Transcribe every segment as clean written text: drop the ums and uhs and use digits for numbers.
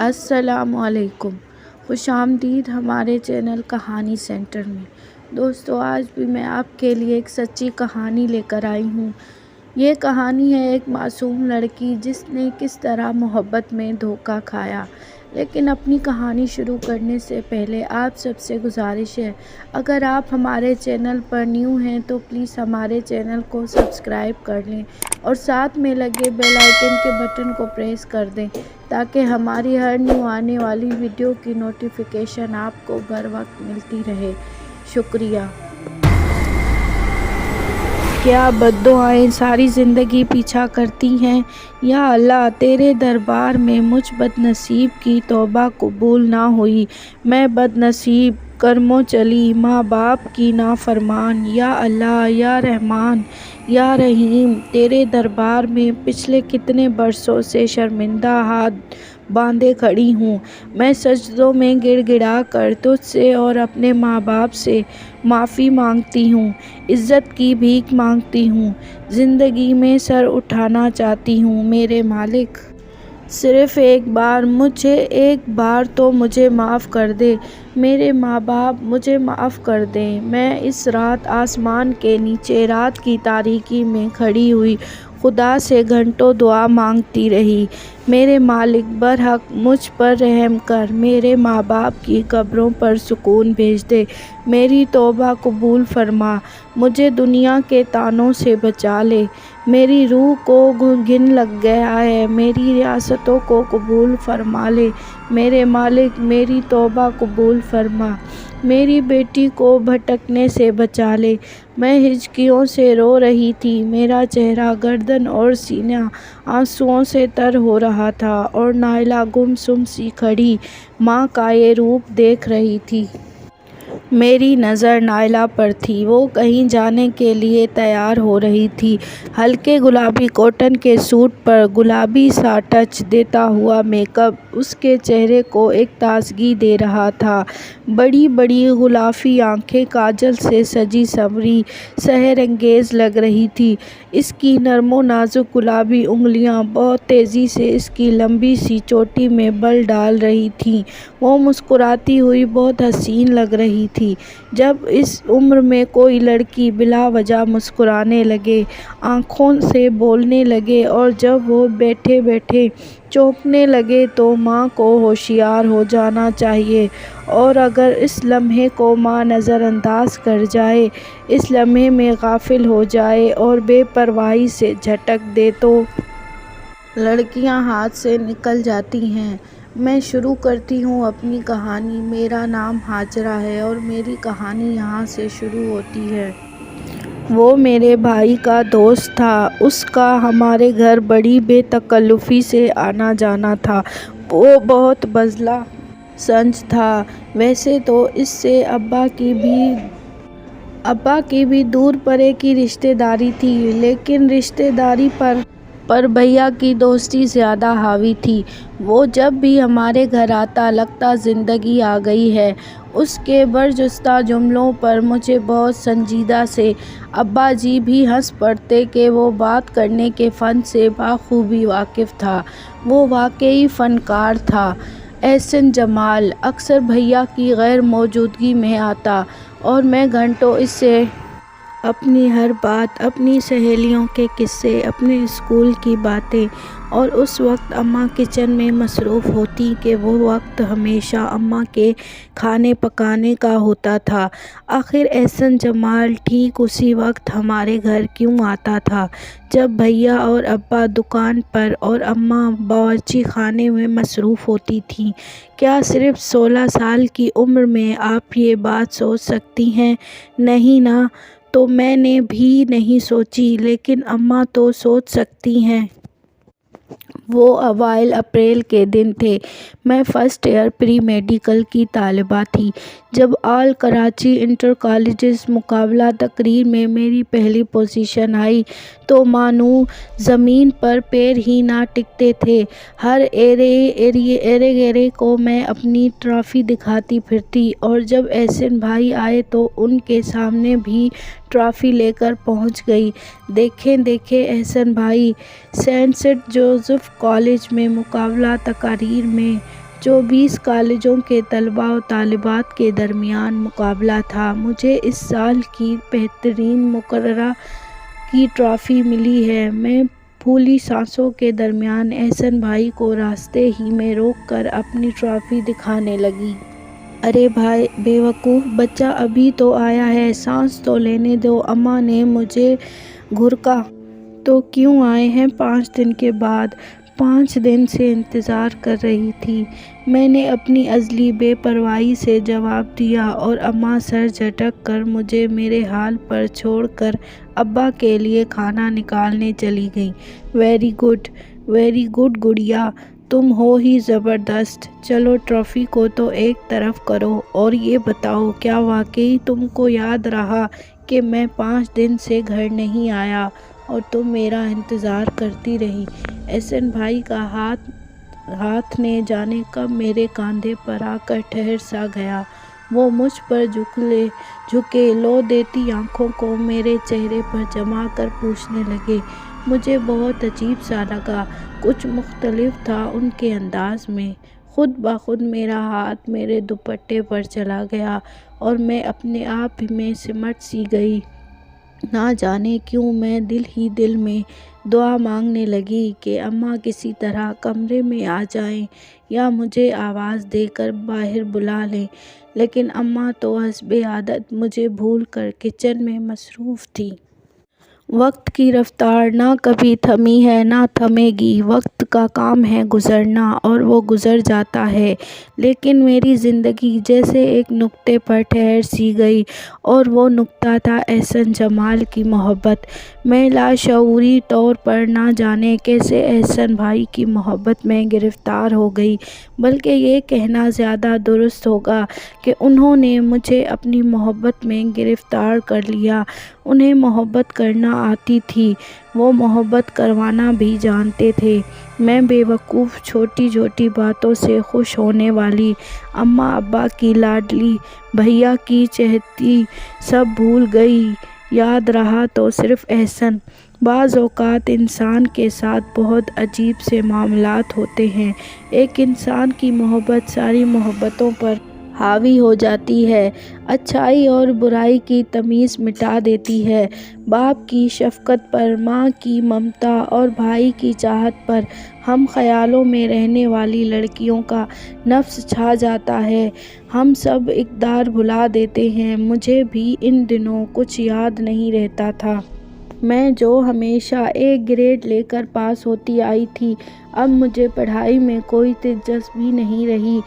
السلام علیکم، خوش آمدید ہمارے چینل کہانی سینٹر میں۔ دوستو، آج بھی میں آپ کے لیے ایک سچی کہانی لے کر آئی ہوں۔ یہ کہانی ہے ایک معصوم لڑکی جس نے کس طرح محبت میں دھوکہ کھایا۔ لیکن اپنی کہانی شروع کرنے سے پہلے آپ سب سے گزارش ہے، اگر آپ ہمارے چینل پر نیو ہیں تو پلیز ہمارے چینل کو سبسکرائب کر لیں اور ساتھ میں لگے بیل آئیکن کے بٹن کو پریس کر دیں تاکہ ہماری ہر نیو آنے والی ویڈیو کی نوٹیفیکیشن آپ کو بر وقت ملتی رہے۔ شکریہ۔ کیا بد دعائیں ساری زندگی پیچھا کرتی ہیں؟ یا اللہ، تیرے دربار میں مجھ بد نصیب کی توبہ قبول نہ ہوئی۔ میں بد نصیب کرموں چلی، ماں باپ کی نافرمان۔ یا اللہ، یا رحمان، یا رحیم، تیرے دربار میں پچھلے کتنے برسوں سے شرمندہ ہاتھ باندھے کھڑی ہوں۔ میں سجدوں میں گڑ گڑا کر تجھ سے اور اپنے ماں باپ سے معافی مانگتی ہوں، عزت کی بھیک مانگتی ہوں، زندگی میں سر اٹھانا چاہتی ہوں۔ میرے مالک، صرف ایک بار تو مجھے معاف کر دے۔ میرے ماں باپ مجھے معاف کر دیں۔ میں اس رات آسمان کے نیچے رات کی تاریکی میں کھڑی ہوئی خدا سے گھنٹوں دعا مانگتی رہی۔ میرے مالک، برحق مجھ پر رحم کر، میرے ماں باپ کی قبروں پر سکون بھیج دے، میری توبہ قبول فرما، مجھے دنیا کے طعنوں سے بچا لے۔ میری روح کو گھن لگ گیا ہے، میری ریاستوں کو قبول فرما لے۔ میرے مالک، میری توبہ قبول فرما، میری بیٹی کو بھٹکنے سے بچا لے۔ میں ہچکیوں سے رو رہی تھی، میرا چہرہ، گردن اور سینہ آنسوؤں سے تر ہو رہا تھا اور نائلہ گمسم سی کھڑی ماں کا یہ روپ دیکھ رہی تھی۔ میری نظر نائلہ پر تھی، وہ کہیں جانے کے لیے تیار ہو رہی تھی۔ ہلکے گلابی کاٹن کے سوٹ پر گلابی سا ٹچ دیتا ہوا میک اپ اس کے چہرے کو ایک تازگی دے رہا تھا۔ بڑی بڑی غلافی آنکھیں کاجل سے سجی سنوری سحر انگیز لگ رہی تھیں۔ اس کی نرم و نازک گلابی انگلیاں بہت تیزی سے اس کی لمبی سی چوٹی میں بل ڈال رہی تھیں۔ وہ مسکراتی ہوئی بہت حسین لگ رہی تھی۔ جب اس عمر میں کوئی لڑکی بلا وجہ مسکرانے لگے، آنکھوں سے بولنے لگے اور جب وہ بیٹھے بیٹھے چونکنے لگے تو ماں کو ہوشیار ہو جانا چاہیے، اور اگر اس لمحے کو ماں نظر انداز کر جائے، اس لمحے میں غافل ہو جائے اور بے پرواہی سے جھٹک دے تو لڑکیاں ہاتھ سے نکل جاتی ہیں۔ میں شروع کرتی ہوں اپنی کہانی۔ میرا نام ہاجرہ ہے اور میری کہانی یہاں سے شروع ہوتی ہے۔ وہ میرے بھائی کا دوست تھا۔ اس کا ہمارے گھر بڑی بے تکلفی سے آنا جانا تھا۔ وہ بہت بزدل سنج تھا۔ ویسے تو اس سے ابا کی بھی دور پرے کی رشتہ داری تھی، لیکن رشتہ داری پر بھیا کی دوستی زیادہ حاوی تھی۔ وہ جب بھی ہمارے گھر آتا لگتا زندگی آ گئی ہے۔ اس کے برجستہ جملوں پر مجھے بہت سنجیدہ سے ابا جی بھی ہنس پڑتے کہ وہ بات کرنے کے فن سے بخوبی واقف تھا۔ وہ واقعی فنکار تھا۔ احسن جمال اکثر بھیا کی غیر موجودگی میں آتا اور میں گھنٹوں اس سے اپنی ہر بات، اپنی سہیلیوں کے قصے، اپنے اسکول کی باتیں، اور اس وقت اماں کچن میں مصروف ہوتی کہ وہ وقت ہمیشہ اماں کے کھانے پکانے کا ہوتا تھا۔ آخر احسن جمال ٹھیک اسی وقت ہمارے گھر کیوں آتا تھا جب بھیا اور ابا دکان پر اور اماں باورچی خانے میں مصروف ہوتی تھیں؟ کیا صرف 16 سال کی عمر میں آپ یہ بات سوچ سکتی ہیں؟ نہیں نا، تو میں نے بھی نہیں سوچی، لیکن اماں تو سوچ سکتی ہیں۔ وہ اوائل اپریل کے دن تھے۔ میں فرسٹ ایئر پری میڈیکل کی طالبہ تھی جب آل کراچی انٹر کالجز مقابلہ تقریر میں میری پہلی پوزیشن آئی تو مانو زمین پر پیر ہی نہ ٹکتے تھے۔ ہر ایرے گیرے کو میں اپنی ٹرافی دکھاتی پھرتی، اور جب احسن بھائی آئے تو ان کے سامنے بھی ٹرافی لے کر پہنچ گئی۔ دیکھیں احسن بھائی، سینٹ جوزف کالج میں مقابلہ تقاریر میں 24 کالجوں کے طلباء و طالبات کے درمیان مقابلہ تھا۔ مجھے اس سال کی بہترین مقررہ کی ٹرافی ملی ہے۔ میں پھولی سانسوں کے درمیان احسن بھائی کو راستے ہی میں روک کر اپنی ٹرافی دکھانے لگی۔ ارے بھائی بے وقوف بچہ، ابھی تو آیا ہے، سانس تو لینے دو۔ اماں نے مجھے گھورکا۔ تو کیوں آئے ہیں 5 دن کے بعد؟ 5 دن سے انتظار کر رہی تھی، میں نے اپنی ازلی بے پرواہی سے جواب دیا، اور اماں سر جھٹک کر مجھے میرے حال پر چھوڑ کر ابا کے لیے کھانا نکالنے چلی گئیں۔ ویری گڈ گڑیا، تم ہو ہی زبردست۔ چلو ٹرافی کو تو ایک طرف کرو، اور یہ بتاؤ کیا واقعی تم کو یاد رہا کہ میں 5 دن سے گھر نہیں آیا اور تم میرا انتظار کرتی رہی؟ احسن بھائی کا ہاتھ نے جانے کب میرے کاندھے پر آ کر ٹھہر سا گیا۔ وہ مجھ پر جھکے لو دیتی آنکھوں کو میرے چہرے پر جما کر پوچھنے لگے۔ مجھے بہت عجیب سا لگا، کچھ مختلف تھا ان کے انداز میں۔ خود بخود میرا ہاتھ میرے دوپٹے پر چلا گیا اور میں اپنے آپ میں سمٹ سی گئی۔ نہ جانے کیوں میں دل ہی دل میں دعا مانگنے لگی کہ اماں کسی طرح کمرے میں آ جائیں یا مجھے آواز دے کر باہر بلا لیں، لیکن اماں تو حسب عادت مجھے بھول کر کچن میں مصروف تھیں۔ وقت کی رفتار نہ کبھی تھمی ہے نہ تھمے گی۔ وقت کا کام ہے گزرنا، اور وہ گزر جاتا ہے، لیکن میری زندگی جیسے ایک نقطے پر ٹھہر سی گئی، اور وہ نقطہ تھا احسن جمال کی محبت۔ میں لاشعوری طور پر نہ جانے کیسے احسن بھائی کی محبت میں گرفتار ہو گئی، بلکہ یہ کہنا زیادہ درست ہوگا کہ انہوں نے مجھے اپنی محبت میں گرفتار کر لیا۔ انہیں محبت کرنا آتی تھی، وہ محبت کروانا بھی جانتے تھے۔ میں بے وقوف چھوٹی چھوٹی باتوں سے خوش ہونے والی، اماں ابا کی لاڈلی، بھیا کی چہیتی، سب بھول گئی۔ یاد رہا تو صرف احسن۔ بعض اوقات انسان کے ساتھ بہت عجیب سے معاملات ہوتے ہیں۔ ایک انسان کی محبت ساری محبتوں پر حاوی ہو جاتی ہے، اچھائی اور برائی کی تمیز مٹا دیتی ہے۔ باپ کی شفقت پر، ماں کی ممتا اور بھائی کی چاہت پر ہم خیالوں میں رہنے والی لڑکیوں کا نفس چھا جاتا ہے۔ ہم سب اقدار بھلا دیتے ہیں۔ مجھے بھی ان دنوں کچھ یاد نہیں رہتا تھا۔ میں جو ہمیشہ ایک گریڈ لے کر پاس ہوتی آئی تھی، اب مجھے پڑھائی میں کوئی دلچسپی نہیں رہی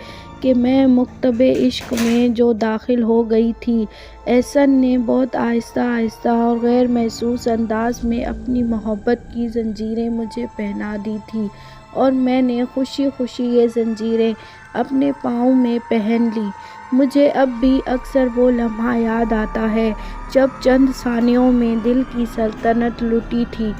کہ میں مکتبِ عشق میں جو داخل ہو گئی تھی۔ احسن نے بہت آہستہ آہستہ اور غیر محسوس انداز میں اپنی محبت کی زنجیریں مجھے پہنا دی تھیں، اور میں نے خوشی خوشی یہ زنجیریں اپنے پاؤں میں پہن لیں۔ مجھے اب بھی اکثر وہ لمحہ یاد آتا ہے جب چند ثانیوں میں دل کی سلطنت لٹی تھی،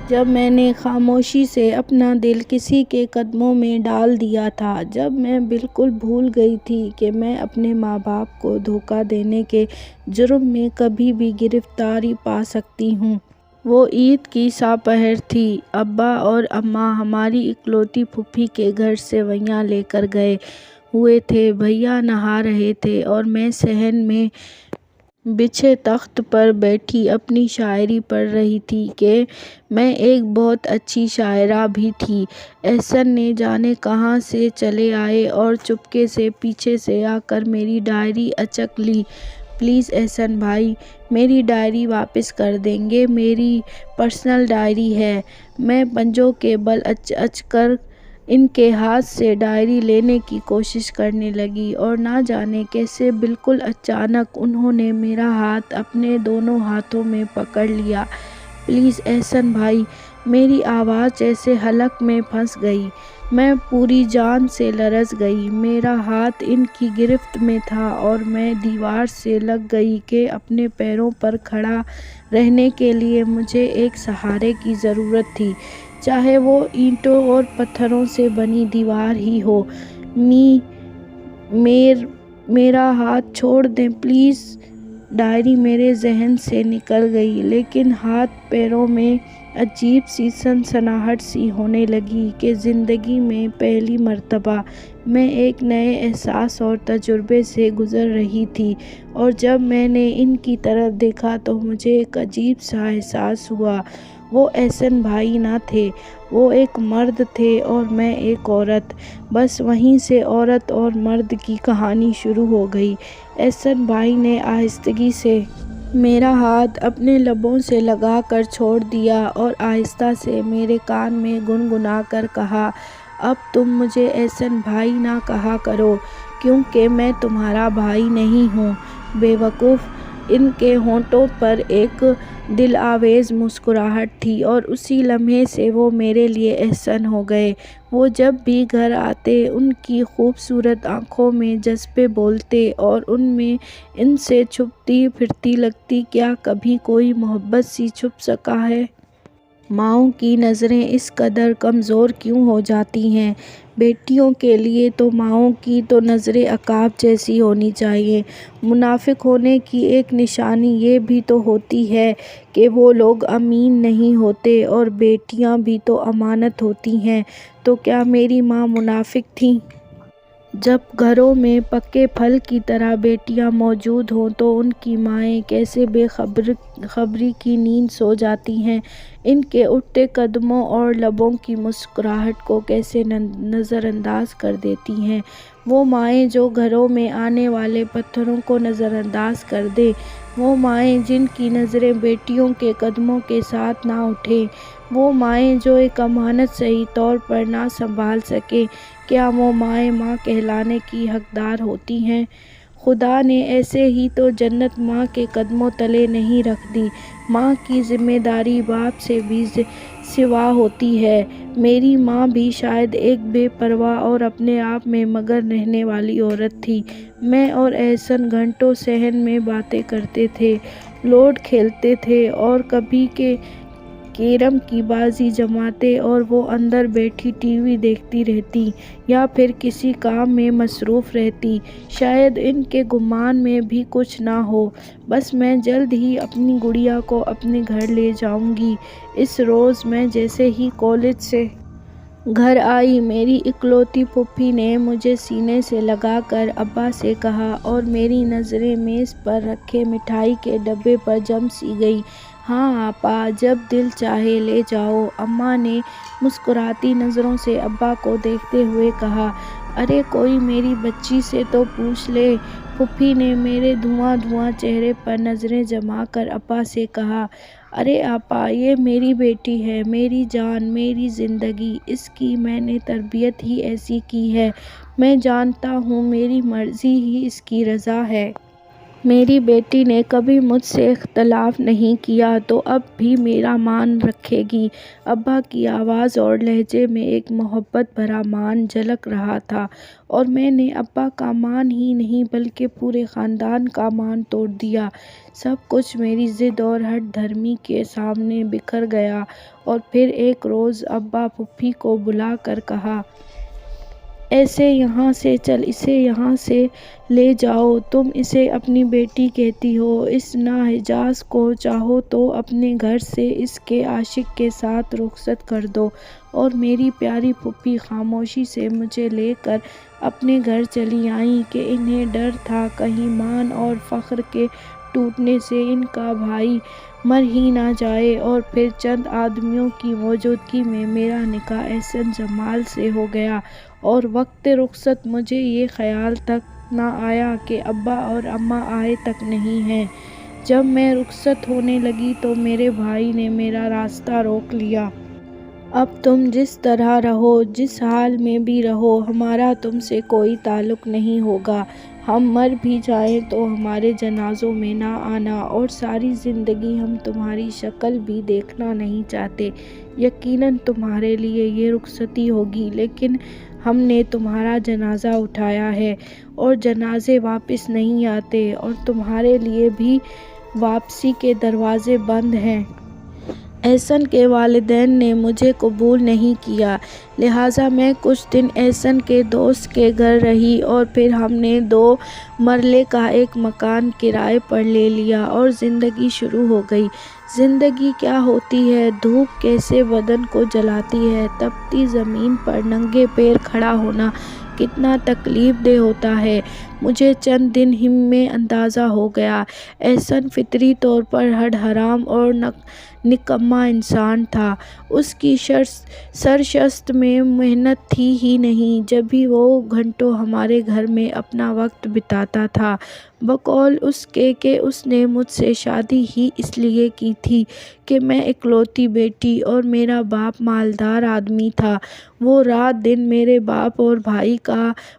جب میں نے خاموشی سے اپنا دل کسی کے قدموں میں ڈال دیا تھا، جب میں بالکل بھول گئی تھی کہ میں اپنے ماں باپ کو دھوکہ دینے کے جرم میں کبھی بھی گرفتاری پا سکتی ہوں۔ وہ عید کی ساپہر تھی۔ ابا اور اماں ہماری اکلوتی پھوپھی کے گھر سیویاں لے کر گئے ہوئے تھے۔ بھیا نہا رہے تھے اور میں صحن میں بچھے تخت پر بیٹھی اپنی شاعری پڑھ رہی تھی کہ میں ایک بہت اچھی شاعرہ بھی تھی۔ احسن نے جانے کہاں سے چلے آئے اور چپکے سے پیچھے سے آ کر میری ڈائری اچک لی۔ پلیز احسن بھائی، میری ڈائری واپس کر دیں گے؟ میری پرسنل ڈائری ہے۔ میں پنجوں کے بل اچ کر ان کے ہاتھ سے ڈائری لینے کی کوشش کرنے لگی، اور نہ جانے کیسے بالکل اچانک انہوں نے میرا ہاتھ اپنے دونوں ہاتھوں میں پکڑ لیا۔ پلیز احسن بھائی، میری آواز جیسے حلق میں پھنس گئی۔ میں پوری جان سے لرز گئی۔ میرا ہاتھ ان کی گرفت میں تھا اور میں دیوار سے لگ گئی کہ اپنے پیروں پر کھڑا رہنے کے لیے مجھے ایک سہارے کی ضرورت تھی، چاہے وہ اینٹوں اور پتھروں سے بنی دیوار ہی ہو۔ میرا ہاتھ چھوڑ دیں پلیز۔ ڈائری میرے ذہن سے نکل گئی، لیکن ہاتھ پیروں میں عجیب سی سنسناہٹ سی ہونے لگی کہ زندگی میں پہلی مرتبہ میں ایک نئے احساس اور تجربے سے گزر رہی تھی، اور جب میں نے ان کی طرف دیکھا تو مجھے ایک عجیب سا احساس ہوا۔ وہ احسن بھائی نہ تھے، وہ ایک مرد تھے اور میں ایک عورت۔ بس وہیں سے عورت اور مرد کی کہانی شروع ہو گئی۔ احسن بھائی نے آہستگی سے میرا ہاتھ اپنے لبوں سے لگا کر چھوڑ دیا اور آہستہ سے میرے کان میں گنگنا کر کہا، اب تم مجھے احسن بھائی نہ کہا کرو، کیونکہ میں تمہارا بھائی نہیں ہوں، بے وقوف۔ ان کے ہونٹوں پر ایک دل آویز مسکراہٹ تھی اور اسی لمحے سے وہ میرے لیے احسن ہو گئے۔ وہ جب بھی گھر آتے ان کی خوبصورت آنکھوں میں جذبے بولتے اور ان سے چھپتی پھرتی لگتی کیا کبھی کوئی محبت سی چھپ سکا ہے؟ ماؤں کی نظریں اس قدر کمزور کیوں ہو جاتی ہیں؟ بیٹیوں کے لیے تو ماؤں کی تو نظریں عقاب جیسی ہونی چاہیے۔ منافق ہونے کی ایک نشانی یہ بھی تو ہوتی ہے کہ وہ لوگ امین نہیں ہوتے، اور بیٹیاں بھی تو امانت ہوتی ہیں۔ تو کیا میری ماں منافق تھیں؟ جب گھروں میں پکے پھل کی طرح بیٹیاں موجود ہوں تو ان کی مائیں کیسے بے خبری کی نیند سو جاتی ہیں، ان کے اٹھتے قدموں اور لبوں کی مسکراہٹ کو کیسے نظر انداز کر دیتی ہیں۔ وہ مائیں جو گھروں میں آنے والے پتھروں کو نظر انداز کر دیں، وہ مائیں جن کی نظریں بیٹیوں کے قدموں کے ساتھ نہ اٹھیں، وہ مائیں جو ایک امانت صحیح طور پر نہ سنبھال سکیں، کیا وہ مائیں ماں کہلانے کی حقدار ہوتی ہیں؟ خدا نے ایسے ہی تو جنت ماں کے قدموں تلے نہیں رکھ دی۔ ماں کی ذمہ داری باپ سے بھی سوا ہوتی ہے۔ میری ماں بھی شاید ایک بے پرواہ اور اپنے آپ میں مگن رہنے والی عورت تھی۔ میں اور احسن گھنٹوں صحن میں باتیں کرتے تھے، لوڈو کھیلتے تھے اور کبھی کیرم کی بازی جماتے، اور وہ اندر بیٹھی ٹی وی دیکھتی رہتی یا پھر کسی کام میں مصروف رہتی۔ شاید ان کے گمان میں بھی کچھ نہ ہو، بس میں جلد ہی اپنی گڑیا کو اپنے گھر لے جاؤں گی۔ اس روز میں جیسے ہی کالج سے گھر آئی، میری اکلوتی پھوپھی نے مجھے سینے سے لگا کر ابا سے کہا، اور میری نظریں میز پر رکھے مٹھائی کے ڈبے پر جم سی گئیں۔ ہاں آپا، جب دل چاہے لے جاؤ، اماں نے مسکراتی نظروں سے ابا کو دیکھتے ہوئے کہا۔ ارے کوئی میری بچی سے تو پوچھ لے، پھوپھی نے میرے دھواں چہرے پر نظریں جما کر ابا سے کہا۔ ارے آپا، یہ میری بیٹی ہے، میری جان، میری زندگی، اس کی میں نے تربیت ہی ایسی کی ہے، میں جانتا ہوں میری مرضی ہی اس کی رضا ہے۔ میری بیٹی نے کبھی مجھ سے اختلاف نہیں کیا تو اب بھی میرا مان رکھے گی۔ ابا کی آواز اور لہجے میں ایک محبت بھرا مان جھلک رہا تھا، اور میں نے ابا کا مان ہی نہیں بلکہ پورے خاندان کا مان توڑ دیا۔ سب کچھ میری ضد اور ہٹ دھرمی کے سامنے بکھر گیا، اور پھر ایک روز ابا پھوپھی کو بلا کر کہا، اسے یہاں سے لے جاؤ، تم اسے اپنی بیٹی کہتی ہو، اس ناحجاز کو چاہو تو اپنے گھر سے اس کے عاشق کے ساتھ رخصت کر دو۔ اور میری پیاری پھوپھی خاموشی سے مجھے لے کر اپنے گھر چلی آئیں کہ انہیں ڈر تھا کہیں مان اور فخر کے ٹوٹنے سے ان کا بھائی مر ہی نہ جائے۔ اور پھر چند آدمیوں کی موجودگی میں میرا نکاح احسن جمال سے ہو گیا، اور وقت رخصت مجھے یہ خیال تک نہ آیا کہ ابا اور اماں آئے تک نہیں ہیں۔ جب میں رخصت ہونے لگی تو میرے بھائی نے میرا راستہ روک لیا۔ اب تم جس طرح رہو، جس حال میں بھی رہو، ہمارا تم سے کوئی تعلق نہیں ہوگا۔ ہم مر بھی جائیں تو ہمارے جنازوں میں نہ آنا، اور ساری زندگی ہم تمہاری شکل بھی دیکھنا نہیں چاہتے۔ یقیناً تمہارے لیے یہ رخصتی ہوگی، لیکن ہم نے تمہارا جنازہ اٹھایا ہے، اور جنازے واپس نہیں آتے، اور تمہارے لیے بھی واپسی کے دروازے بند ہیں۔ احسن کے والدین نے مجھے قبول نہیں کیا، لہٰذا میں کچھ دن احسن کے دوست کے گھر رہی اور پھر ہم نے 2 مرلے کا ایک مکان کرائے پر لے لیا اور زندگی شروع ہو گئی۔ زندگی کیا ہوتی ہے، دھوپ کیسے بدن کو جلاتی ہے، تپتی زمین پر ننگے پیر کھڑا ہونا کتنا تکلیف دہ ہوتا ہے، مجھے چند دن ہی میں اندازہ ہو گیا۔ احسن فطری طور پر ہڈ حرام اور نکما انسان تھا، اس کی سرشت میں محنت تھی ہی نہیں، جب بھی وہ گھنٹوں ہمارے گھر میں اپنا وقت بتاتا تھا۔ بقول اس کے کہ اس نے مجھ سے شادی ہی اس لیے کی تھی کہ میں اکلوتی بیٹی اور میرا باپ مالدار آدمی تھا، وہ رات دن میرے باپ اور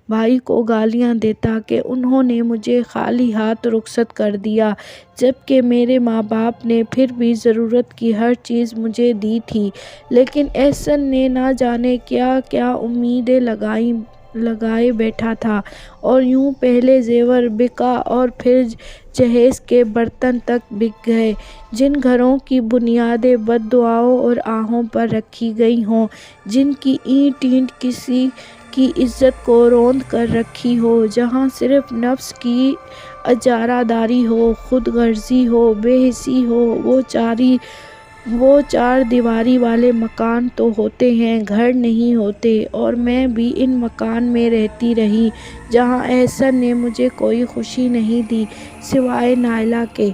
بھائی کو گالیاں دیتا کہ انہوں نے مجھے خالی ہاتھ رخصت کر دیا، جبکہ میرے ماں باپ نے پھر بھی ضرورت کی ہر چیز مجھے دی تھی۔ لیکن احسن نے نہ جانے کیا کیا امیدیں لگائے بیٹھا تھا، اور یوں پہلے زیور بکا اور پھر جہیز کے برتن تک بک گئے۔ جن گھروں کی بنیادیں بد دعاؤں اور آہوں پر رکھی گئی ہوں، جن کی اینٹ کسی کی عزت کو روند کر رکھی ہو، جہاں صرف نفس کی اجارہ داری ہو، خود غرضی ہو، بے حسی ہو، وہ 4 دیواری والے مکان تو ہوتے ہیں، گھر نہیں ہوتے، اور میں بھی ان مکان میں رہتی رہی جہاں احسن نے مجھے کوئی خوشی نہیں دی سوائے نائلہ کے۔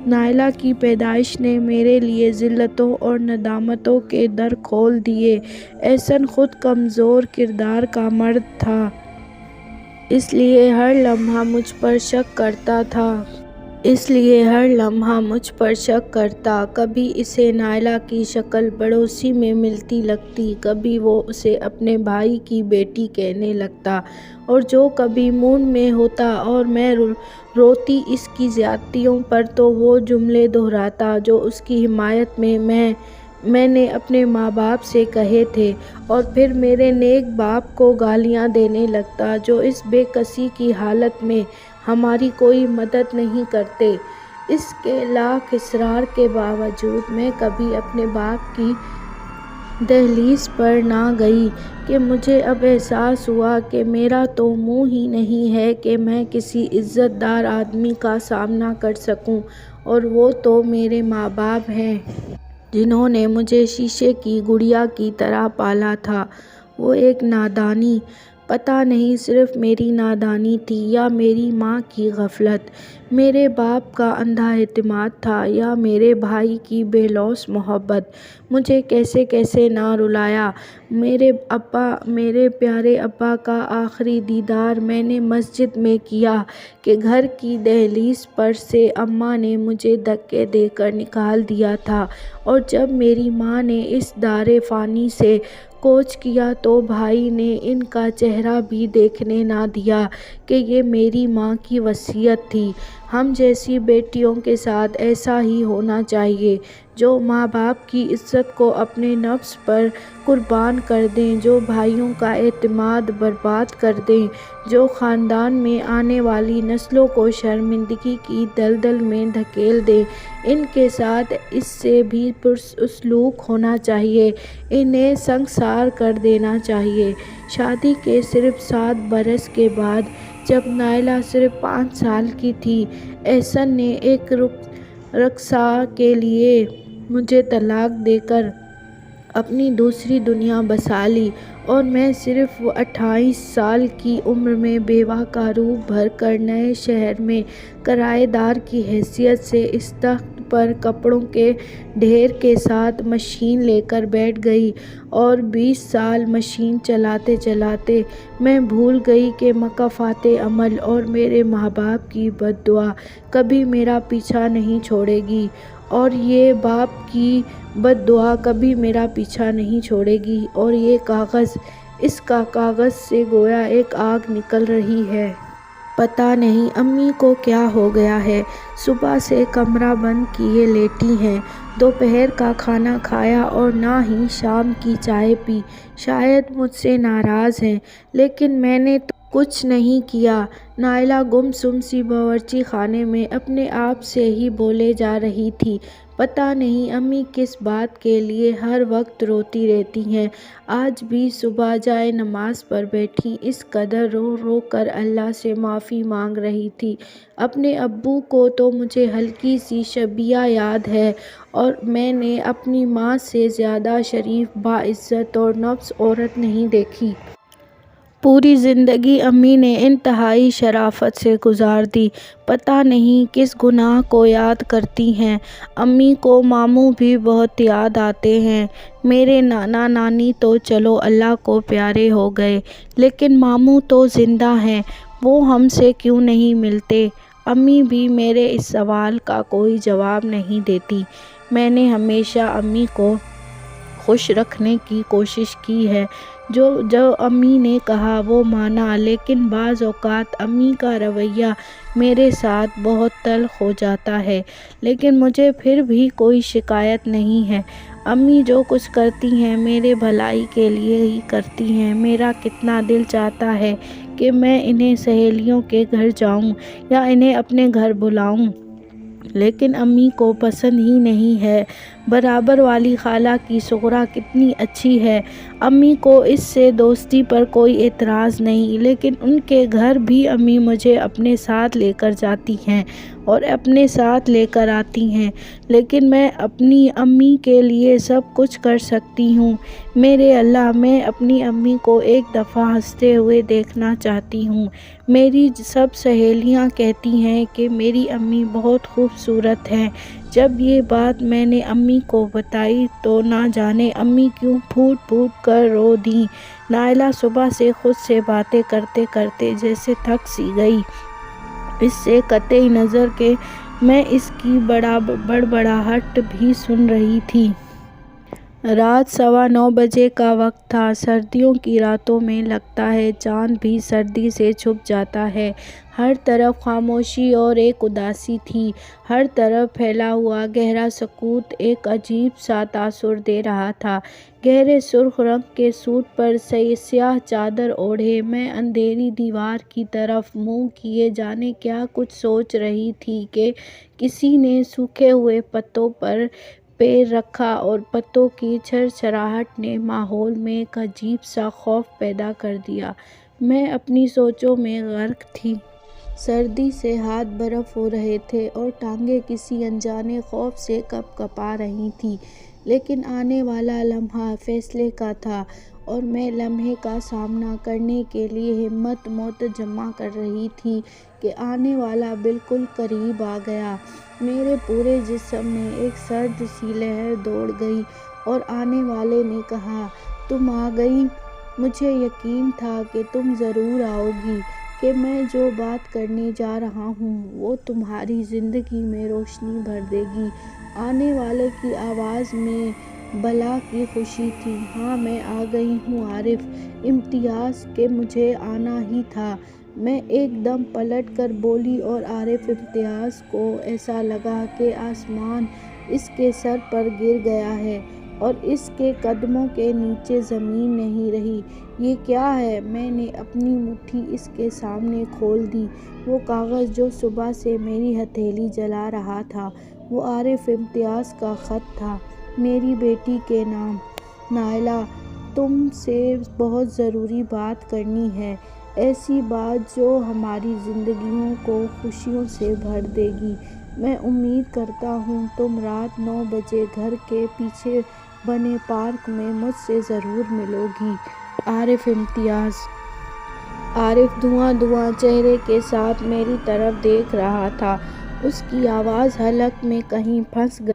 نائلہ کی پیدائش نے میرے لیے ذلتوں اور ندامتوں کے در کھول دیے۔ احسن خود کمزور کردار کا مرد تھا، اس لیے ہر لمحہ مجھ پر شک کرتا، کبھی اسے نائلہ کی شکل پڑوسی میں ملتی لگتی، کبھی وہ اسے اپنے بھائی کی بیٹی کہنے لگتا، اور جو کبھی مون میں ہوتا اور میں روتی اس کی زیادتیوں پر تو وہ جملے دہراتا جو اس کی حمایت میں نے اپنے ماں باپ سے کہے تھے، اور پھر میرے نیک باپ کو گالیاں دینے لگتا جو اس بے کسی کی حالت میں ہماری کوئی مدد نہیں کرتے۔ اس کے لاکھ اصرار کے باوجود میں کبھی اپنے باپ کی دہلیز پر نہ گئی کہ مجھے اب احساس ہوا کہ میرا تو منہ ہی نہیں ہے کہ میں کسی عزت دار آدمی کا سامنا کر سکوں، اور وہ تو میرے ماں باپ ہیں جنہوں نے مجھے شیشے کی گڑیا کی طرح پالا تھا۔ وہ ایک نادانی، پتہ نہیں صرف میری نادانی تھی یا میری ماں کی غفلت، میرے باپ کا اندھا اعتماد تھا یا میرے بھائی کی بے لوث محبت، مجھے کیسے کیسے نہ رلایا۔ میرے پیارے ابا کا آخری دیدار میں نے مسجد میں کیا کہ گھر کی دہلیز پر سے اماں نے مجھے دھکے دے کر نکال دیا تھا، اور جب میری ماں نے اس دار فانی سے کوچ کیا تو بھائی نے ان کا چہرہ بھی دیکھنے نہ دیا کہ یہ میری ماں کی وصیت تھی۔ ہم جیسی بیٹیوں کے ساتھ ایسا ہی ہونا چاہیے، جو ماں باپ کی عزت کو اپنے نفس پر قربان کر دیں، جو بھائیوں کا اعتماد برباد کر دیں، جو خاندان میں آنے والی نسلوں کو شرمندگی کی دلدل میں دھکیل دیں۔ ان کے ساتھ اس سے بھی پرسلوک ہونا چاہیے، انہیں سنگسار کر دینا چاہیے۔ شادی کے صرف 7 برس کے بعد، جب نائلہ صرف 5 سال کی تھی، احسن نے ایک رقاصہ کے لیے مجھے طلاق دے کر اپنی دوسری دنیا بسا لی، اور میں صرف 28 سال کی عمر میں بیوہ کا روپ بھر کر نئے شہر میں کرایہ دار کی حیثیت سے اس تخت پر کپڑوں کے ڈھیر کے ساتھ مشین لے کر بیٹھ گئی، اور 20 سال مشین چلاتے چلاتے میں بھول گئی کہ مکافات عمل اور میرے ماں باپ کی بد دعا کبھی میرا پیچھا نہیں چھوڑے گی، اور یہ باپ کی بد دعا کبھی میرا پیچھا نہیں چھوڑے گی، اور یہ اس کا کاغذ سے گویا ایک آگ نکل رہی ہے۔ پتہ نہیں امی کو کیا ہو گیا ہے، صبح سے کمرہ بند کیے لیٹی ہیں، دوپہر کا کھانا کھایا اور نہ ہی شام کی چائے پی، شاید مجھ سے ناراض ہیں، لیکن میں نے تو کچھ نہیں کیا۔ نائلہ گمسم سی باورچی خانے میں اپنے آپ سے ہی بولے جا رہی تھی۔ پتہ نہیں امی کس بات کے لیے ہر وقت روتی رہتی ہیں۔ آج بھی صبح جائے نماز پر بیٹھی اس قدر رو رو کر اللہ سے معافی مانگ رہی تھی۔ اپنے ابو کو تو مجھے ہلکی سی شبیہ یاد ہے، اور میں نے اپنی ماں سے زیادہ شریف، باعزت اور نفس عورت نہیں دیکھی۔ پوری زندگی امی نے انتہائی شرافت سے گزار دی۔ پتہ نہیں کس گناہ کو یاد کرتی ہیں۔ امی کو ماموں بھی بہت یاد آتے ہیں۔ میرے نانا نانی تو چلو اللہ کو پیارے ہو گئے، لیکن ماموں تو زندہ ہیں، وہ ہم سے کیوں نہیں ملتے؟ امی بھی میرے اس سوال کا کوئی جواب نہیں دیتی۔ میں نے ہمیشہ امی کو خوش رکھنے کی کوشش کی ہے۔ جو امی نے کہا وہ مانا، لیکن بعض اوقات امی کا رویہ میرے ساتھ بہت تلخ ہو جاتا ہے، لیکن مجھے پھر بھی کوئی شکایت نہیں ہے۔ امی جو کچھ کرتی ہیں میرے بھلائی کے لیے ہی کرتی ہیں۔ میرا کتنا دل چاہتا ہے کہ میں انہیں سہیلیوں کے گھر جاؤں یا انہیں اپنے گھر بلاؤں، لیکن امی کو پسند ہی نہیں ہے۔ برابر والی خالہ کی صغرا کتنی اچھی ہے، امی کو اس سے دوستی پر کوئی اعتراض نہیں، لیکن ان کے گھر بھی امی مجھے اپنے ساتھ لے کر جاتی ہیں اور اپنے ساتھ لے کر آتی ہیں، لیکن میں اپنی امی کے لیے سب کچھ کر سکتی ہوں۔ میرے اللہ، میں اپنی امی کو ایک دفعہ ہنستے ہوئے دیکھنا چاہتی ہوں۔ میری سب سہیلیاں کہتی ہیں کہ میری امی بہت خوبصورت ہیں۔ جب یہ بات میں نے امی کو بتائی تو نہ جانے امی کیوں پھوٹ پھوٹ کر رو دیں۔ نائلہ صبح سے خود سے باتیں کرتے کرتے جیسے تھک سی گئی، اس سے قطع نظر کہ میں اس کی بڑبڑاہٹ بھی سن رہی تھی۔ رات 9:15 بجے کا وقت تھا۔ سردیوں کی راتوں میں لگتا ہے چاند بھی سردی سے چھپ جاتا ہے۔ ہر طرف خاموشی اور ایک اداسی تھی۔ ہر طرف پھیلا ہوا گہرا سکوت ایک عجیب سا تاثر دے رہا تھا۔ گہرے سرخ رنگ کے سوٹ پر سیاہ چادر اوڑھے میں اندھیری دیوار کی طرف منہ کیے جانے کیا کچھ سوچ رہی تھی کہ کسی نے سوکھے ہوئے پتوں پر پیر رکھا اور پتوں کی چھرچھراہٹ نے ماحول میں ایک عجیب سا خوف پیدا کر دیا۔ میں اپنی سوچوں میں غرق تھی۔ سردی سے ہاتھ برف ہو رہے تھے اور ٹانگیں کسی انجانے خوف سے کپ کپا رہی تھیں، لیکن آنے والا لمحہ فیصلے کا تھا اور میں لمحے کا سامنا کرنے کے لیے ہمت جمع کر رہی تھی کہ آنے والا بالکل قریب آ گیا۔ میرے پورے جسم میں ایک سرد سی لہر دوڑ گئی اور آنے والے نے کہا، تم آ گئی۔ مجھے یقین تھا کہ تم ضرور آؤ گی، کہ میں جو بات کرنے جا رہا ہوں وہ تمہاری زندگی میں روشنی بھر دے گی۔ آنے والے کی آواز میں بلا کی خوشی تھی۔ ہاں، میں آ گئی ہوں عارف، امتیاز، کہ مجھے آنا ہی تھا۔ میں ایک دم پلٹ کر بولی اور عارف امتیاز کو ایسا لگا کہ آسمان اس کے سر پر گر گیا ہے اور اس کے قدموں کے نیچے زمین نہیں رہی۔ یہ کیا ہے؟ میں نے اپنی مٹھی اس کے سامنے کھول دی۔ وہ کاغذ جو صبح سے میری ہتھیلی جلا رہا تھا، وہ عارف امتیاز کا خط تھا، میری بیٹی کے نام۔ نائلہ، تم سے بہت ضروری بات کرنی ہے، ایسی بات جو ہماری زندگیوں کو خوشیوں سے بھر دے گی۔ میں امید کرتا ہوں تم رات 9 بجے گھر کے پیچھے بنے پارک میں مجھ سے ضرور ملو گی۔ عارف امتیاز۔ عارف دھواں چہرے کے ساتھ میری طرف دیکھ رہا تھا۔ اس کی آواز حلق میں کہیں پھنس گئی۔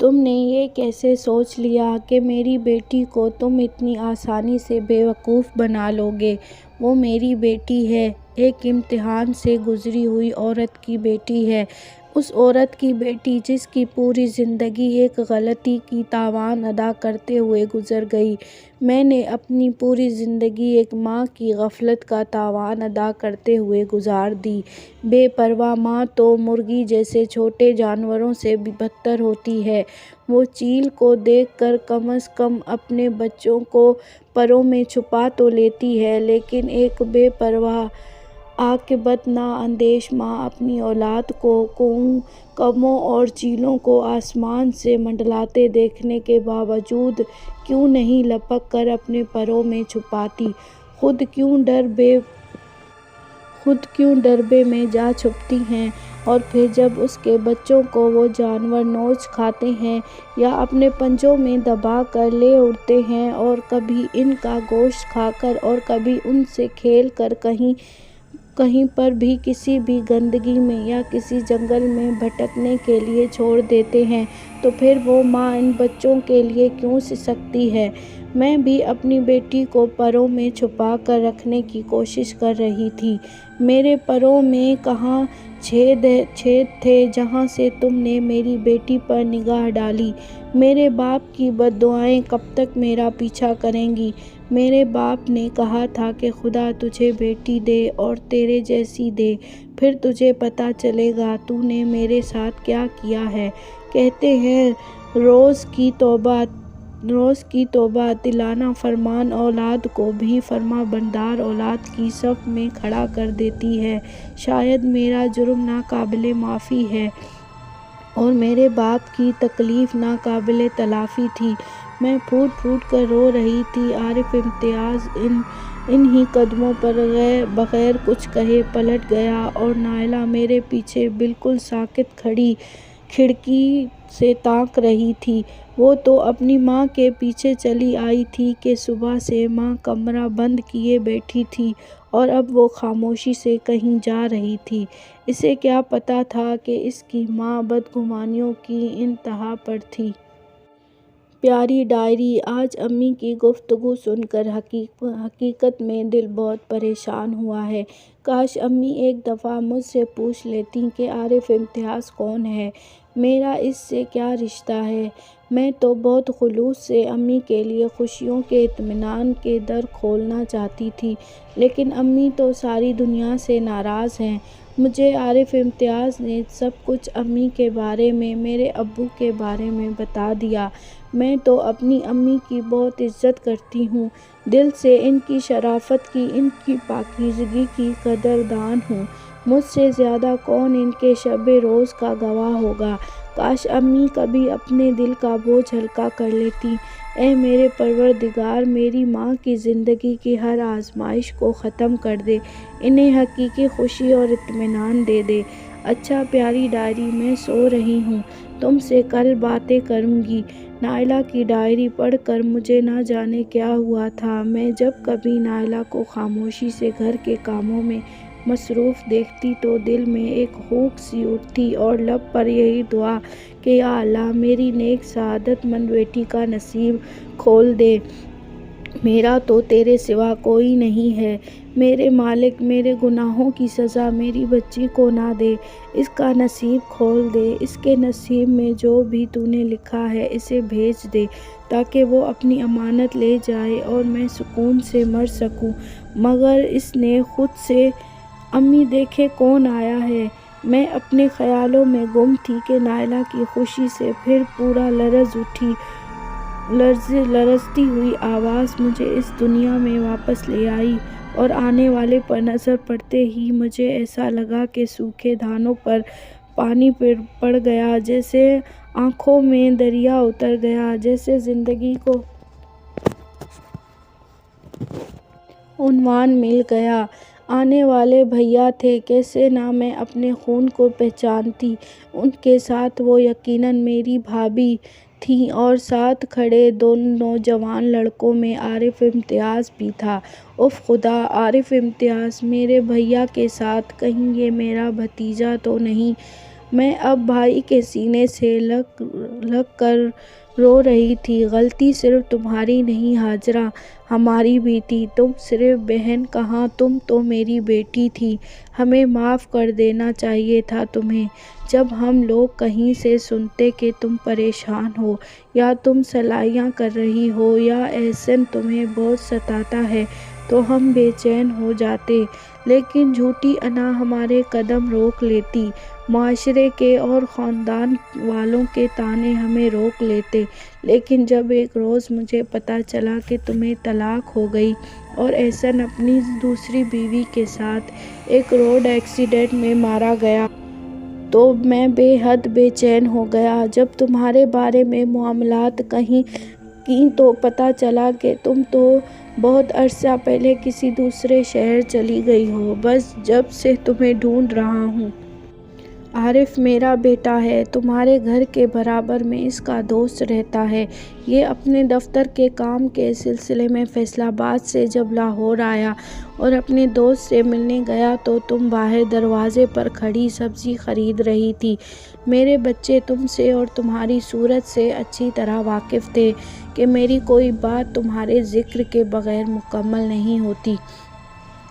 تم نے یہ کیسے سوچ لیا کہ میری بیٹی کو تم اتنی آسانی سے بے وقوف بنا لو گے؟ وہ میری بیٹی ہے، ایک امتحان سے گزری ہوئی عورت کی بیٹی ہے۔ اس عورت کی بیٹی جس کی پوری زندگی ایک غلطی کی تاوان ادا کرتے ہوئے گزر گئی۔ میں نے اپنی پوری زندگی ایک ماں کی غفلت کا تاوان ادا کرتے ہوئے گزار دی۔ بے پرواہ ماں تو مرغی جیسے چھوٹے جانوروں سے بھی بدتر ہوتی ہے۔ وہ چیل کو دیکھ کر کم از کم اپنے بچوں کو پروں میں چھپا تو لیتی ہے، لیکن ایک بے پرواہ عاقبت نااندیش ماں اپنی اولاد کو کووں اور چیلوں کو آسمان سے منڈلاتے دیکھنے کے باوجود کیوں نہیں لپک کر اپنے پروں میں چھپاتی؟ خود کیوں ڈربے میں جا چھپتی ہیں؟ اور پھر جب اس کے بچوں کو وہ جانور نوچ کھاتے ہیں یا اپنے پنجوں میں دبا کر لے اڑتے ہیں اور کبھی ان کا گوشت کھا کر اور کبھی ان سے کھیل کر کہیں پر بھی کسی بھی گندگی میں یا کسی جنگل میں بھٹکنے کے لیے چھوڑ دیتے ہیں، تو پھر وہ ماں ان بچوں کے لیے کیوں سسکتی ہے؟ میں بھی اپنی بیٹی کو پروں میں چھپا کر رکھنے کی کوشش کر رہی تھی۔ میرے پروں میں کہاں چھید تھے جہاں سے تم نے میری بیٹی پر نگاہ ڈالی؟ میرے باپ کی بد دعائیں کب تک میرا پیچھا کریں گی؟ میرے باپ نے کہا تھا کہ خدا تجھے بیٹی دے اور تیرے جیسی دے، پھر تجھے پتہ چلے گا تو نے میرے ساتھ کیا کیا ہے۔ کہتے ہیں روز کی توبہ دلانہ فرمان اولاد کو بھی فرمانبردار اولاد کی صف میں کھڑا کر دیتی ہے۔ شاید میرا جرم ناقابل معافی ہے اور میرے باپ کی تکلیف ناقابل تلافی تھی۔ میں پھوٹ پھوٹ کر رو رہی تھی۔ عارف امتیاز انہی قدموں پر بغیر کچھ کہے پلٹ گیا اور نائلہ میرے پیچھے بالکل ساکت کھڑی کھڑکی سے تاک رہی تھی۔ وہ تو اپنی ماں کے پیچھے چلی آئی تھی کہ صبح سے ماں کمرہ بند کیے بیٹھی تھی اور اب وہ خاموشی سے کہیں جا رہی تھی۔ اسے کیا پتہ تھا کہ اس کی ماں بدگمانیوں کی انتہا پر تھی۔ پیاری ڈائری، آج امی کی گفتگو سن کر حقیقت میں دل بہت پریشان ہوا ہے۔ کاش امی ایک دفعہ مجھ سے پوچھ لیتیں کہ عارف امتیاز کون ہے، میرا اس سے کیا رشتہ ہے۔ میں تو بہت خلوص سے امی کے لیے خوشیوں کے اطمینان کے در کھولنا چاہتی تھی، لیکن امی تو ساری دنیا سے ناراض ہیں۔ مجھے عارف امتیاز نے سب کچھ امی کے بارے میں، میرے ابو کے بارے میں بتا دیا۔ میں تو اپنی امی کی بہت عزت کرتی ہوں، دل سے ان کی شرافت کی، ان کی پاکیزگی کی قدردان ہوں۔ مجھ سے زیادہ کون ان کے شب روز کا گواہ ہوگا۔ کاش امی کبھی اپنے دل کا بوجھ ہلکا کر لیتیں۔ اے میرے پروردگار، میری ماں کی زندگی کی ہر آزمائش کو ختم کر دے، انہیں حقیقی خوشی اور اطمینان دے دے۔ اچھا پیاری ڈائری، میں سو رہی ہوں، تم سے کل باتیں کروں گی۔ نائلہ کی ڈائری پڑھ کر مجھے نہ جانے کیا ہوا تھا۔ میں جب کبھی نائلہ کو خاموشی سے گھر کے کاموں میں مصروف دیکھتی تو دل میں ایک ہوک سی اٹھتی اور لب پر یہی دعا کہ یا اللہ میری نیک سعادت مند بیٹی کا نصیب کھول دے، میرا تو تیرے سوا کوئی نہیں ہے۔ میرے مالک، میرے گناہوں کی سزا میری بچی کو نہ دے، اس کا نصیب کھول دے، اس کے نصیب میں جو بھی تو نے لکھا ہے اسے بھیج دے تاکہ وہ اپنی امانت لے جائے اور میں سکون سے مر سکوں۔ مگر اس نے خود سے امی دیکھے کون آیا ہے؟ میں اپنے خیالوں میں گم تھی کہ نائلہ کی خوشی سے پھر پورا لرز اٹھی۔ لرزتی ہوئی آواز مجھے اس دنیا میں واپس لے آئی اور آنے والے پر نظر پڑتے ہی مجھے ایسا لگا کہ سوکھے دھانوں پر پانی پڑ گیا، جیسے آنکھوں میں دریا اتر گیا، جیسے زندگی کو عنوان مل گیا۔ آنے والے بھیا تھے، کیسے نہ میں اپنے خون کو پہچانتی۔ ان کے ساتھ وہ یقیناً میری بھابھی تھیں اور ساتھ کھڑے دو نوجوان لڑکوں میں عارف امتیاز بھی تھا۔ اف خدا! عارف امتیاز میرے بھیا کے ساتھ، کہیں یہ میرا بھتیجا تو نہیں؟ میں اب بھائی کے سینے سے لگ کر رو رہی تھی۔ غلطی صرف تمہاری نہیں ہاجرہ، ہماری بھی تھی۔ تم صرف بہن کہاں، تم تو میری بیٹی تھی۔ ہمیں معاف کر دینا چاہیے تھا تمہیں۔ جب ہم لوگ کہیں سے سنتے کہ تم پریشان ہو یا تم سلائیاں کر رہی ہو یا احسن تمہیں بہت ستاتا ہے تو ہم بے چین ہو جاتے، لیکن جھوٹی انا ہمارے قدم روک لیتی۔ معاشرے کے اور خاندان والوں کے طعنے ہمیں روک لیتے، لیکن جب ایک روز مجھے پتہ چلا کہ تمہیں طلاق ہو گئی اور احسن اپنی دوسری بیوی کے ساتھ ایک روڈ ایکسیڈنٹ میں مارا گیا تو میں بے حد بے چین ہو گیا۔ جب تمہارے بارے میں معلومات کہیں کی تو پتہ چلا کہ تم تو بہت عرصہ پہلے کسی دوسرے شہر چلی گئی ہو۔ بس جب سے تمہیں ڈھونڈ رہا ہوں۔ عارف میرا بیٹا ہے، تمہارے گھر کے برابر میں اس کا دوست رہتا ہے۔ یہ اپنے دفتر کے کام کے سلسلے میں فیصل آباد سے جب لاہور آیا اور اپنے دوست سے ملنے گیا تو تم باہر دروازے پر کھڑی سبزی خرید رہی تھی۔ میرے بچے تم سے اور تمہاری صورت سے اچھی طرح واقف تھے کہ میری کوئی بات تمہارے ذکر کے بغیر مکمل نہیں ہوتی۔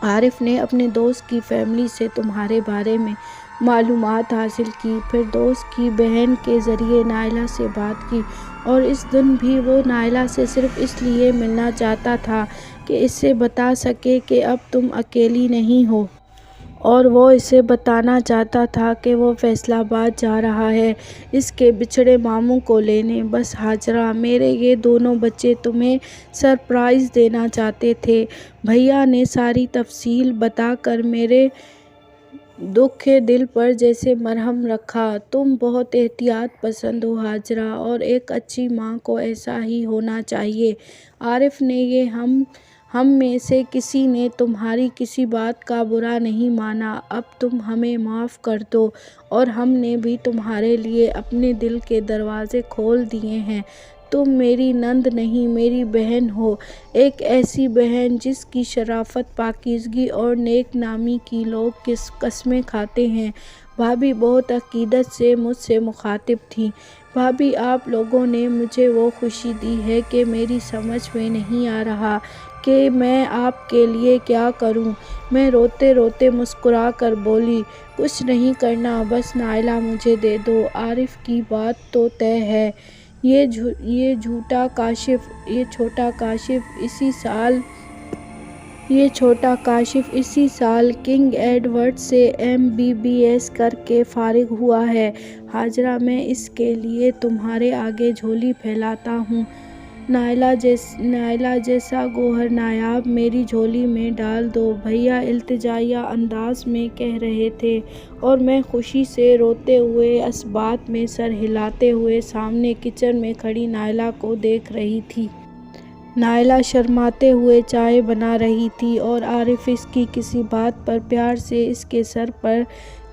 عارف نے اپنے دوست کی فیملی سے تمہارے بارے میں معلومات حاصل کی، پھر دوست کی بہن کے ذریعے نائلہ سے بات کی، اور اس دن بھی وہ نائلہ سے صرف اس لیے ملنا چاہتا تھا کہ اسے بتا سکے کہ اب تم اکیلی نہیں ہو، اور وہ اسے بتانا چاہتا تھا کہ وہ فیصل آباد جا رہا ہے اس کے بچھڑے ماموں کو لینے۔ بس ہاجرہ، میرے یہ دونوں بچے تمہیں سرپرائز دینا چاہتے تھے۔ بھیا نے ساری تفصیل بتا کر میرے دکھے دل پر جیسے مرہم رکھا۔ تم بہت احتیاط پسند ہو ہاجرہ، اور ایک اچھی ماں کو ایسا ہی ہونا چاہیے۔ عارف نے یہ ہم میں سے کسی نے تمہاری کسی بات کا برا نہیں مانا۔ اب تم ہمیں معاف کر دو، اور ہم نے بھی تمہارے لیے اپنے دل کے دروازے کھول دیے ہیں۔ تم میری نند نہیں، میری بہن ہو، ایک ایسی بہن جس کی شرافت، پاکیزگی اور نیک نامی کی لوگ قسمیں کھاتے ہیں۔ بھابھی بہت عقیدت سے مجھ سے مخاطب تھیں۔ بھابھی، آپ لوگوں نے مجھے وہ خوشی دی ہے کہ میری سمجھ میں نہیں آ رہا کہ میں آپ کے لیے کیا کروں۔ میں روتے روتے مسکرا کر بولی، کچھ نہیں کرنا، بس نائلہ مجھے دے دو۔ عارف کی بات تو طے ہے۔ یہ چھوٹا کاشف اسی سال کنگ ایڈورڈ سے MBBS کر کے فارغ ہوا ہے۔ ہاجرہ، میں اس کے لیے تمہارے آگے جھولی پھیلاتا ہوں۔ نائلہ جیسا گوہر نایاب میری جھولی میں ڈال دو، بھیا التجائیہ انداز میں کہہ رہے تھے، اور میں خوشی سے روتے ہوئے اسبات میں سر ہلاتے ہوئے سامنے کچن میں کھڑی نائلہ کو دیکھ رہی تھی۔ نائلہ شرماتے ہوئے چائے بنا رہی تھی اور عارف اس کی کسی بات پر پیار سے اس کے سر پر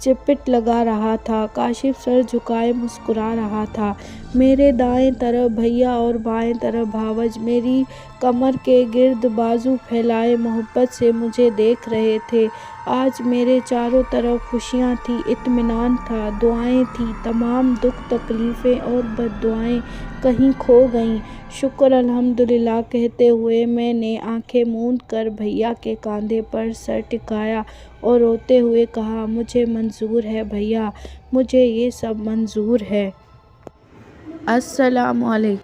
چپٹ لگا رہا تھا۔ کاشف سر جھکائے مسکرا رہا تھا۔ میرے دائیں طرف بھیا اور بائیں طرف بھاوج میری کمر کے گرد بازو پھیلائے محبت سے مجھے دیکھ رہے تھے۔ آج میرے چاروں طرف خوشیاں تھیں، اطمینان تھا، دعائیں تھیں، تمام دکھ تکلیفیں اور بد دعائیں کہیں کھو گئیں۔ شکر الحمدللہ کہتے ہوئے میں نے آنکھیں موند کر بھیا کے کاندھے پر سر ٹکایا اور روتے ہوئے کہا، مجھے منظور ہے بھیا، مجھے یہ سب منظور ہے۔ السلام علیکم۔